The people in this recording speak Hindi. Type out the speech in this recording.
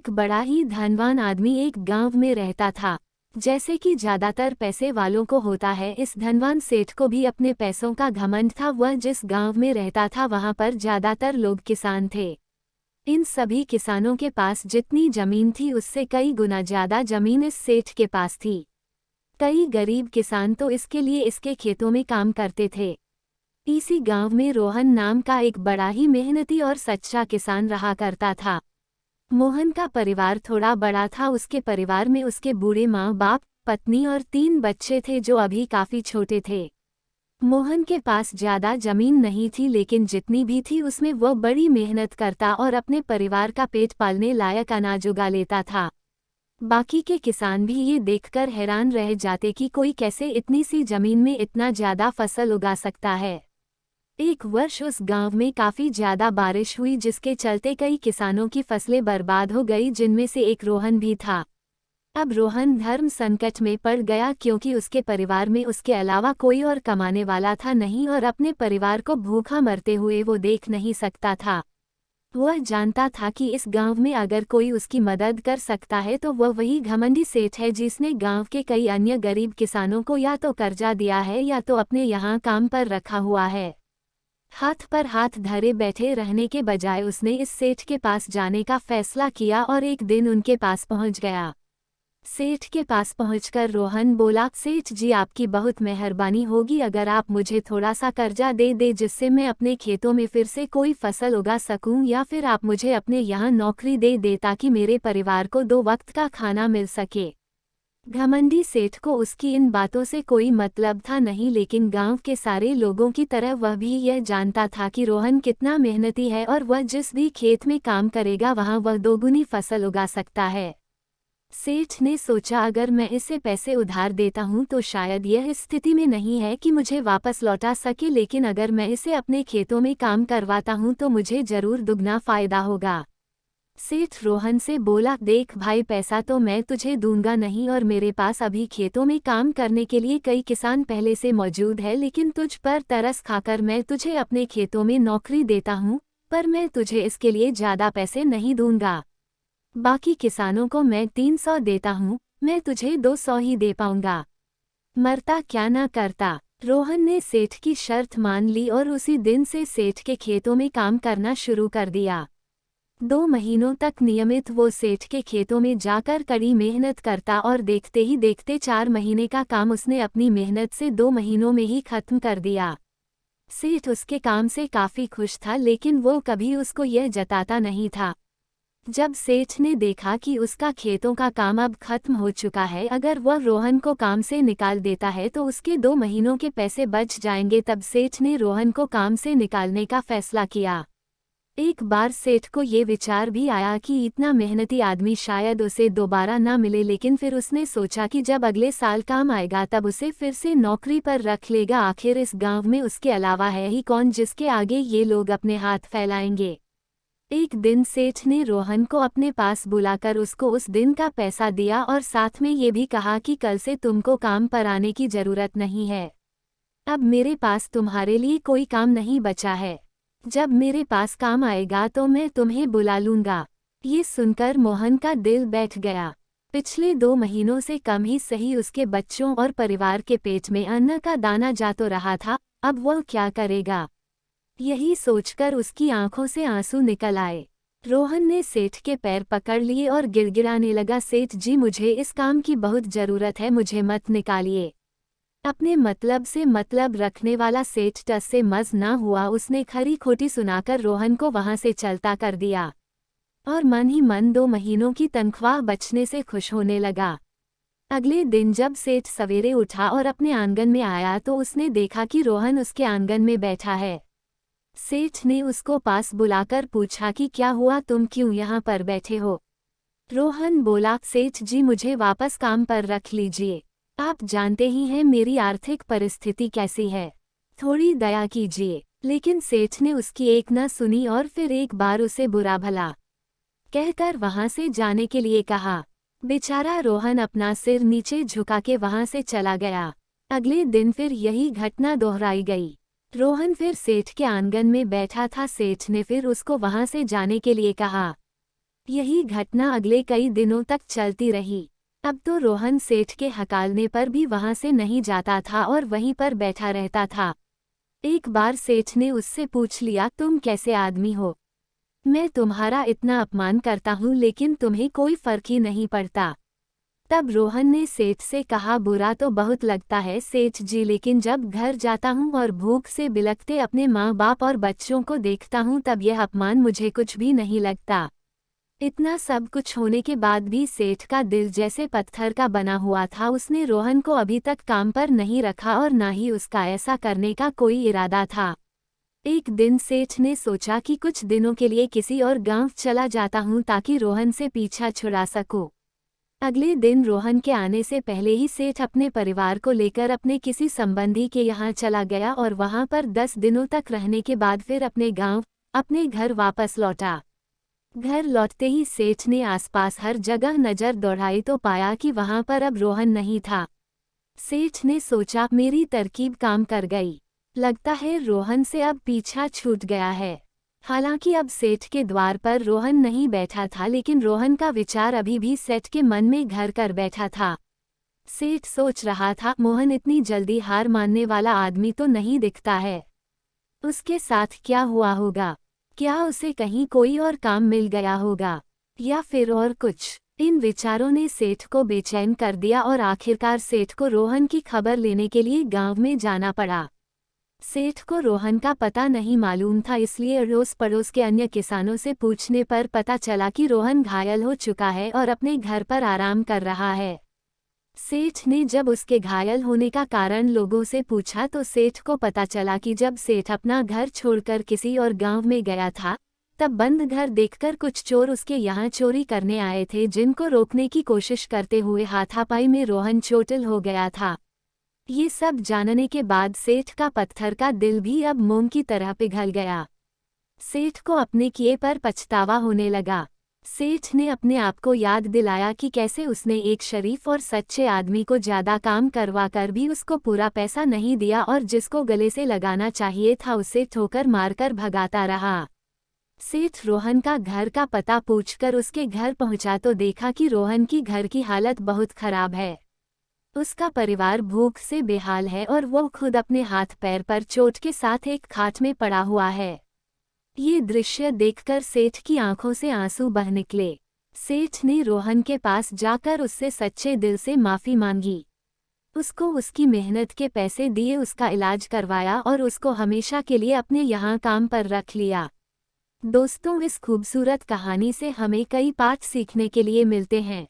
एक बड़ा ही धनवान आदमी एक गांव में रहता था। जैसे कि ज्यादातर पैसे वालों को होता है, इस धनवान सेठ को भी अपने पैसों का घमंड था। वह जिस गांव में रहता था वहां पर ज्यादातर लोग किसान थे। इन सभी किसानों के पास जितनी जमीन थी उससे कई गुना ज्यादा जमीन इस सेठ के पास थी। कई गरीब किसान तो इसके लिए इसके खेतों में काम करते थे। इसी गांव में रोहन नाम का एक बड़ा ही मेहनती और सच्चा किसान रहा करता था। मोहन का परिवार थोड़ा बड़ा था। उसके परिवार में उसके बूढ़े माँ बाप, पत्नी और 3 बच्चे थे जो अभी काफी छोटे थे। मोहन के पास ज्यादा जमीन नहीं थी, लेकिन जितनी भी थी उसमें वह बड़ी मेहनत करता और अपने परिवार का पेट पालने लायक अनाज उगा लेता था। बाकी के किसान भी ये देखकर हैरान रह जाते कि कोई कैसे इतनी सी जमीन में इतना ज्यादा फसल उगा सकता है। एक वर्ष उस गांव में काफी ज्यादा बारिश हुई, जिसके चलते कई किसानों की फसलें बर्बाद हो गई, जिनमें से एक रोहन भी था। अब रोहन धर्म संकट में पड़ गया, क्योंकि उसके परिवार में उसके अलावा कोई और कमाने वाला था नहीं और अपने परिवार को भूखा मरते हुए वो देख नहीं सकता था। वह जानता था कि इस गांव में अगर कोई उसकी मदद कर सकता है तो वह वही घमंडी सेठ है, जिसने गांव के कई अन्य गरीब किसानों को या तो कर्जा दिया है या तो अपने यहाँ काम पर रखा हुआ है। हाथ पर हाथ धरे बैठे रहने के बजाय उसने इस सेठ के पास जाने का फैसला किया और एक दिन उनके पास पहुंच गया। सेठ के पास पहुंचकर रोहन बोला, सेठ जी आपकी बहुत मेहरबानी होगी अगर आप मुझे थोड़ा सा कर्जा दे दे, जिससे मैं अपने खेतों में फिर से कोई फसल उगा सकूं, या फिर आप मुझे अपने यहाँ नौकरी दे दे ताकि मेरे परिवार को 2 वक्त का खाना मिल सके। घमंडी सेठ को उसकी इन बातों से कोई मतलब था नहीं, लेकिन गांव के सारे लोगों की तरह वह भी यह जानता था कि रोहन कितना मेहनती है और वह जिस भी खेत में काम करेगा वहां वह 2 गुनी फसल उगा सकता है। सेठ ने सोचा अगर मैं इसे पैसे उधार देता हूं तो शायद यह इस स्थिति में नहीं है कि मुझे वापस लौटा सके, लेकिन अगर मैं इसे अपने खेतों में काम करवाता हूं तो मुझे जरूर दुगना फायदा होगा। सेठ रोहन से बोला, देख भाई, पैसा तो मैं तुझे दूंगा नहीं और मेरे पास अभी खेतों में काम करने के लिए कई किसान पहले से मौजूद है, लेकिन तुझ पर तरस खाकर मैं तुझे अपने खेतों में नौकरी देता हूँ, पर मैं तुझे इसके लिए ज्यादा पैसे नहीं दूंगा। बाकी किसानों को मैं 300 देता हूँ, मैं तुझे 200 ही दे पाऊंगा। मरता क्या ना करता। रोहन ने सेठ की शर्त मान ली और उसी दिन से सेठ के खेतों में काम करना शुरू कर दिया। 2 महीनों तक नियमित वो सेठ के खेतों में जाकर कड़ी मेहनत करता और देखते ही देखते 4 महीने का काम उसने अपनी मेहनत से 2 महीनों में ही खत्म कर दिया। सेठ उसके काम से काफी खुश था, लेकिन वो कभी उसको यह जताता नहीं था। जब सेठ ने देखा कि उसका खेतों का काम अब खत्म हो चुका है, अगर वह रोहन को काम से निकाल देता है तो उसके 2 महीनों के पैसे बच जाएंगे, तब सेठ ने रोहन को काम से निकालने का फैसला किया। एक बार सेठ को ये विचार भी आया कि इतना मेहनती आदमी शायद उसे दोबारा ना मिले, लेकिन फिर उसने सोचा कि जब अगले साल काम आएगा तब उसे फिर से नौकरी पर रख लेगा। आखिर इस गांव में उसके अलावा है ही कौन जिसके आगे ये लोग अपने हाथ फैलाएंगे। एक दिन सेठ ने रोहन को अपने पास बुलाकर उसको उस दिन का पैसा दिया और साथ में ये भी कहा कि कल से तुमको काम पर आने की जरूरत नहीं है। अब मेरे पास तुम्हारे लिए कोई काम नहीं बचा है। जब मेरे पास काम आएगा तो मैं तुम्हें बुला लूंगा। ये सुनकर मोहन का दिल बैठ गया। पिछले 2 महीनों से कम ही सही उसके बच्चों और परिवार के पेट में अन्न का दाना जा तो रहा था, अब वह क्या करेगा। यही सोचकर उसकी आंखों से आंसू निकल आए। रोहन ने सेठ के पैर पकड़ लिए और गिड़गिड़ाने लगा, सेठ जी मुझे इस काम की बहुत जरूरत है, मुझे मत निकालिए। अपने मतलब से मतलब रखने वाला सेठ टस से मज ना हुआ। उसने खरी खोटी सुनाकर रोहन को वहां से चलता कर दिया और मन ही मन 2 महीनों की तनख्वाह बचने से खुश होने लगा। अगले दिन जब सेठ सवेरे उठा और अपने आंगन में आया तो उसने देखा कि रोहन उसके आंगन में बैठा है। सेठ ने उसको पास बुलाकर पूछा कि क्या हुआ, तुम क्यों यहाँ पर बैठे हो। रोहन बोला, सेठ जी मुझे वापस काम पर रख लीजिए, आप जानते ही हैं मेरी आर्थिक परिस्थिति कैसी है, थोड़ी दया कीजिए। लेकिन सेठ ने उसकी एक न सुनी और फिर एक बार उसे बुरा भला कहकर वहां से जाने के लिए कहा। बेचारा रोहन अपना सिर नीचे झुका के वहां से चला गया। अगले दिन फिर यही घटना दोहराई गई। रोहन फिर सेठ के आंगन में बैठा था। सेठ ने फिर उसको वहां से जाने के लिए कहा। यही घटना अगले कई दिनों तक चलती रही। अब तो रोहन सेठ के हकालने पर भी वहां से नहीं जाता था और वहीं पर बैठा रहता था। एक बार सेठ ने उससे पूछ लिया, तुम कैसे आदमी हो? मैं तुम्हारा इतना अपमान करता हूँ लेकिन तुम्हें कोई फर्क ही नहीं पड़ता। तब रोहन ने सेठ से कहा, बुरा तो बहुत लगता है सेठ जी, लेकिन जब घर जाता हूँ और भूख से बिलखते अपने माँ बाप और बच्चों को देखता हूँ तब यह अपमान मुझे कुछ भी नहीं लगता। इतना सब कुछ होने के बाद भी सेठ का दिल जैसे पत्थर का बना हुआ था। उसने रोहन को अभी तक काम पर नहीं रखा और ना ही उसका ऐसा करने का कोई इरादा था। एक दिन सेठ ने सोचा कि कुछ दिनों के लिए किसी और गांव चला जाता हूं ताकि रोहन से पीछा छुड़ा सकूं। अगले दिन रोहन के आने से पहले ही सेठ अपने परिवार को लेकर अपने किसी संबंधी के यहाँ चला गया और वहां पर 10 दिनों तक रहने के बाद फिर अपने गांव, अपने घर वापस लौटा। घर लौटते ही सेठ ने आसपास हर जगह नजर दौड़ाई तो पाया कि वहां पर अब रोहन नहीं था। सेठ ने सोचा, मेरी तरकीब काम कर गई। लगता है रोहन से अब पीछा छूट गया है। हालांकि अब सेठ के द्वार पर रोहन नहीं बैठा था लेकिन रोहन का विचार अभी भी सेठ के मन में घर कर बैठा था। सेठ सोच रहा था, मोहन इतनी जल्दी हार मानने वाला आदमी तो नहीं दिखता है। उसके साथ क्या हुआ होगा? क्या उसे कहीं कोई और काम मिल गया होगा या फिर और कुछ? इन विचारों ने सेठ को बेचैन कर दिया और आखिरकार सेठ को रोहन की खबर लेने के लिए गांव में जाना पड़ा। सेठ को रोहन का पता नहीं मालूम था, इसलिए अड़ोस पड़ोस के अन्य किसानों से पूछने पर पता चला कि रोहन घायल हो चुका है और अपने घर पर आराम कर रहा है। सेठ ने जब उसके घायल होने का कारण लोगों से पूछा तो सेठ को पता चला कि जब सेठ अपना घर छोड़कर किसी और गांव में गया था तब बंद घर देखकर कुछ चोर उसके यहाँ चोरी करने आए थे, जिनको रोकने की कोशिश करते हुए हाथापाई में रोहन चोटिल हो गया था। ये सब जानने के बाद सेठ का पत्थर का दिल भी अब मोम की तरह पिघल गया। सेठ को अपने किए पर पछतावा होने लगा। सेठ ने अपने आप को याद दिलाया कि कैसे उसने एक शरीफ और सच्चे आदमी को ज्यादा काम करवाकर भी उसको पूरा पैसा नहीं दिया और जिसको गले से लगाना चाहिए था उसे ठोकर मारकर भगाता रहा। सेठ रोहन का घर का पता पूछकर उसके घर पहुंचा तो देखा कि रोहन की घर की हालत बहुत खराब है। उसका परिवार भूख से बेहाल है और वो खुद अपने हाथ पैर पर चोट के साथ एक खाट में पड़ा हुआ है। ये दृश्य देखकर सेठ की आंखों से आंसू बह निकले। सेठ ने रोहन के पास जाकर उससे सच्चे दिल से माफी मांगी। उसको उसकी मेहनत के पैसे दिए, उसका इलाज करवाया और उसको हमेशा के लिए अपने यहाँ काम पर रख लिया। दोस्तों, इस खूबसूरत कहानी से हमें कई पाठ सीखने के लिए मिलते हैं।